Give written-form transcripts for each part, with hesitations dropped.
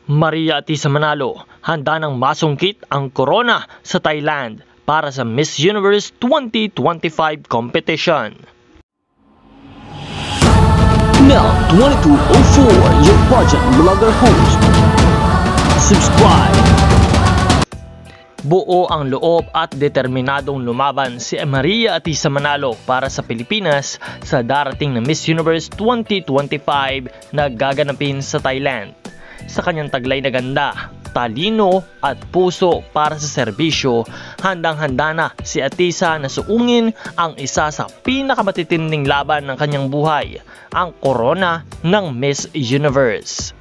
Maria Atisa Manalo, handa ng masungkit ang corona sa Thailand para sa Miss Universe 2025 competition. Now 2204, your budget blogger host. Subscribe. Buo ang loob at determinadong lumaban si Maria Atisa Manalo para sa Pilipinas sa darating na Miss Universe 2025 na gaganapin sa Thailand. Sa kanyang taglay na ganda, talino at puso para sa serbisyo, handang-handa na si Atisa na suungin ang isa sa pinakamatitinding laban ng kanyang buhay, ang korona ng Miss Universe.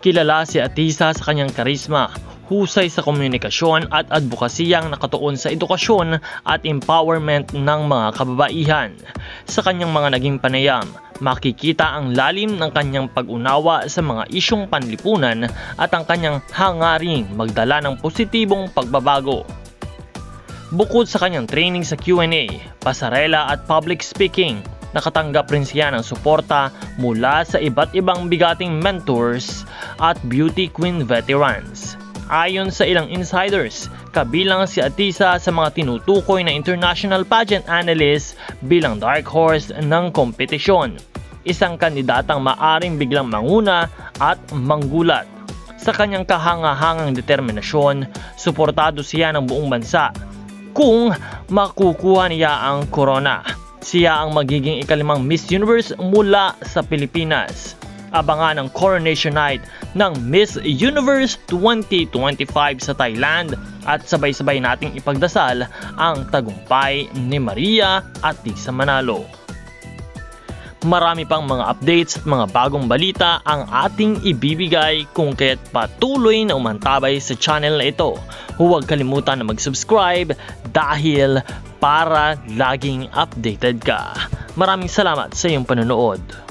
Kilala si Atisa sa kanyang karisma, husay sa komunikasyon at advokasiyang nakatuon sa edukasyon at empowerment ng mga kababaihan. Sa kanyang mga naging panayam, makikita ang lalim ng kanyang pag-unawa sa mga isyong panlipunan at ang kanyang hangaring magdala ng positibong pagbabago. Bukod sa kanyang training sa Q&A, pasarela at public speaking, nakatanggap rin siya ng suporta mula sa iba't ibang bigating mentors at beauty queen veterans. Ayon sa ilang insiders, kabilang si Atisa sa mga tinutukoy na international pageant analyst bilang dark horse ng kompetisyon. Isang kandidatang maaring biglang manguna at manggulat. Sa kanyang kahangahangang determinasyon, suportado siya ng buong bansa. Kung makukuha niya ang corona, siya ang magiging ikalimang Miss Universe mula sa Pilipinas. Abangan ang coronation night ng Miss Universe 2025 sa Thailand at sabay-sabay nating ipagdasal ang tagumpay ni Maria Atisa Manalo. Marami pang mga updates at mga bagong balita ang ating ibibigay kung kaya't patuloy na umantabay sa channel na ito. Huwag kalimutan na mag-subscribe dahil para laging updated ka. Maraming salamat sa iyong panonood.